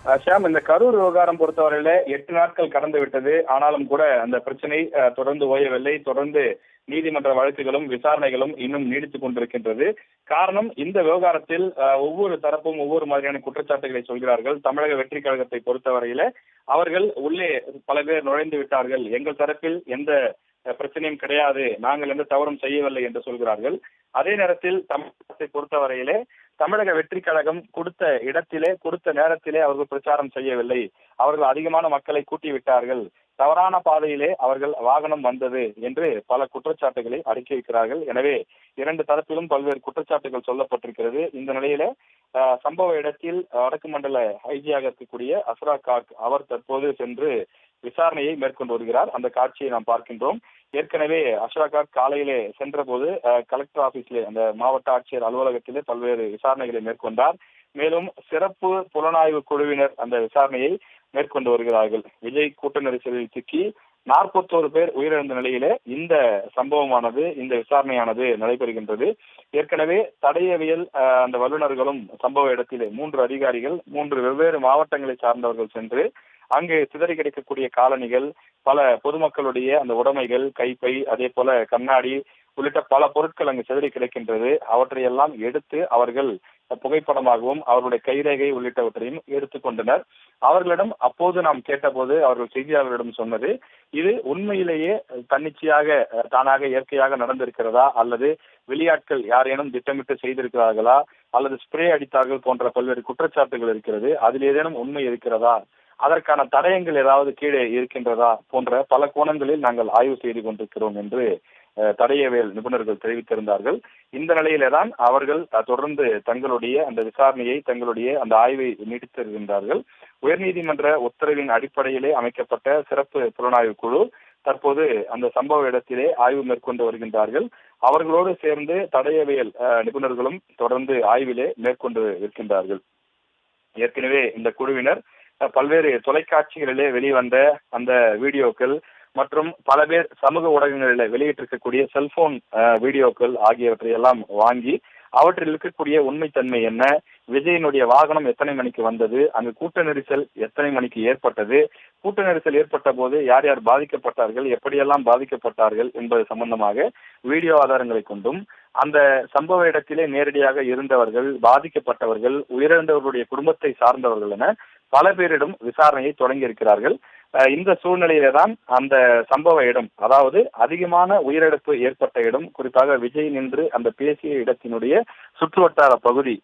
ஷியாம், இந்த கரூர் விவகாரம் பொறுத்தவரையில 8 நாட்கள் கடந்து விட்டது. ஆனாலும் கூட அந்த பிரச்சனை தொடர்ந்து ஓயவில்லை. தொடர்ந்து நீதிமன்ற வழக்குகளும் விசாரணைகளும் இன்னும் நீடித்துக் கொண்டிருக்கின்றது. காரணம், இந்த விவகாரத்தில் ஒவ்வொரு தரப்பும் ஒவ்வொரு மாதிரியான குற்றச்சாட்டுகளை சொல்கிறார்கள். தமிழக வெற்றி கழகத்தை பொறுத்தவரையில அவர்கள் உள்ளே பல பேர் நுழைந்து விட்டார்கள், எங்கள் தரப்பில் எந்த பிரச்சனையும் கிடையாது, நாங்கள் எந்த தவறும் செய்யவில்லை என்று சொல்கிறார்கள். அதே நேரத்தில் தமிழகத்தை பொறுத்தவரையிலே தமிழக வெற்றி கழகம் கொடுத்த இடத்திலே கொடுத்த நேரத்திலே அவர்கள் பிரச்சாரம் செய்யவில்லை, அவர்கள் அதிகமான மக்களை கூட்டி விட்டார்கள், தவறான பாதையிலே அவர்கள் வாகனம் வந்தது என்று பல குற்றச்சாட்டுகளை அடுக்கி வைக்கிறார்கள். எனவே இரண்டு தரப்பிலும் பல்வேறு குற்றச்சாட்டுகள் சொல்லப்பட்டிருக்கிறது. இந்த நிலையில சம்பவ இடத்தில் வடக்கு மண்டல ஐஜியாக இருக்கக்கூடிய அஸ்ரா காக் அவர் தற்போது சென்று விசாரணையை மேற்கொண்டு வருகிறார். அந்த காட்சியை நாம் பார்க்கின்றோம். ஏற்கனவே அஸ்ரா காக் காலையிலே சென்ற போது கலெக்டர் ஆபீஸ்ல, அந்த மாவட்ட ஆட்சியர் அலுவலகத்திலே பல்வேறு விசாரணைகளை மேற்கொண்டார். மேலும் சிறப்பு புலனாய்வு குழுவினர் அந்த விசாரணையை மேற்கொண்டு வருகிறார்கள். விஜய் கூட்ட நெரிசலில் சிக்கி 41 பேர் உயிரிழந்த நிலையிலே இந்த சம்பவமானது, இந்த விசாரணையானது நடைபெறுகின்றது. ஏற்கனவே தடயவியல் அந்த வல்லுநர்களும் சம்பவ இடத்திலே 3 அதிகாரிகள் 3 வெவ்வேறு மாவட்டங்களை சார்ந்தவர்கள் சென்று அங்கு சிதறி கிடைக்கக்கூடிய காலணிகள், பல பொதுமக்களுடைய அந்த உடைமைகள், கைப்பை, அதே போல கண்ணாடி உள்ளிட்ட பல பொருட்கள் அங்கு சிதறி கிடைக்கின்றது. அவற்றையெல்லாம் எடுத்து அவர்கள் புகைப்படமாகவும் அவர்களுடைய கைரேகை உள்ளிட்டவற்றையும் எடுத்துக்கொண்டனர். அவர்களிடம் அப்போது நாம் கேட்டபோது அவர்கள் செய்தியாளர்களிடம் சொன்னது, இது உண்மையிலேயே தன்னிச்சையாக தானாக இயற்கையாக நடந்திருக்கிறதா, அல்லது வெளியாட்கள் யாரேனும் திட்டமிட்டு செய்திருக்கிறார்களா, அல்லது ஸ்ப்ரே அடித்தார்கள் போன்ற பல்வேறு குற்றச்சாட்டுகள் இருக்கிறது, அதில் ஏதேனும் உண்மை இருக்கிறதா, அதற்கான தடயங்கள் ஏதாவது கீழே இருக்கின்றதா போன்ற பல கோணங்களில் நாங்கள் ஆய்வு செய்து கொண்டிருக்கிறோம் என்று தடயவியல் நிபுணர்கள் தெரிவித்திருந்தார்கள். இந்த நிலையில்தான் அவர்கள் தொடர்ந்து தங்களுடைய அந்த விசாரணையை, தங்களுடைய அந்த ஆய்வை நீடித்திருக்கின்றார்கள். உயர்நீதிமன்ற உத்தரவின் அடிப்படையிலே அமைக்கப்பட்ட சிறப்பு புலனாய்வு குழு தற்போது அந்த சம்பவ இடத்திலே ஆய்வு மேற்கொண்டு வருகின்றார்கள். அவர்களோடு சேர்ந்து தடயவியல் நிபுணர்களும் தொடர்ந்து ஆய்விலே மேற்கொண்டு இருக்கின்றார்கள். ஏற்கனவே இந்த குழுவினர் பல்வேறு தொலைக்காட்சிகளிலே வெளிவந்த அந்த வீடியோக்கள் மற்றும் பல பேர் சமூக ஊடகங்களில் வெளியிட்டிருக்கக்கூடிய செல்போன் வீடியோக்கள் ஆகியவற்றை எல்லாம் வாங்கி அவற்றில் இருக்கக்கூடிய உண்மைத்தன்மை என்ன, விஜயனுடைய வாகனம் எத்தனை மணிக்கு வந்தது, அங்கு கூட்ட நெரிசல் எத்தனை மணிக்கு ஏற்பட்டது, கூட்ட நெரிசல் ஏற்பட்ட போது யார் யார் பாதிக்கப்பட்டார்கள், எப்படியெல்லாம் பாதிக்கப்பட்டார்கள் என்பது சம்பந்தமாக வீடியோ ஆதாரங்களை கொண்டும், அந்த சம்பவ இடத்திலே நேரடியாக இருந்தவர்கள், பாதிக்கப்பட்டவர்கள், உயிரிழந்தவர்களுடைய குடும்பத்தை சார்ந்தவர்கள் என பல பேரிடம் விசாரணையை தொடங்கி இருக்கிறார்கள். இந்த சூழ்நிலையில தான் அந்த சம்பவ இடம், அதாவது அதிகமான உயிரிழப்பு ஏற்பட்ட இடம், குறிப்பாக விஜய் நின்று அந்த பேசிய இடத்தினுடைய சுற்றுவட்டார பகுதி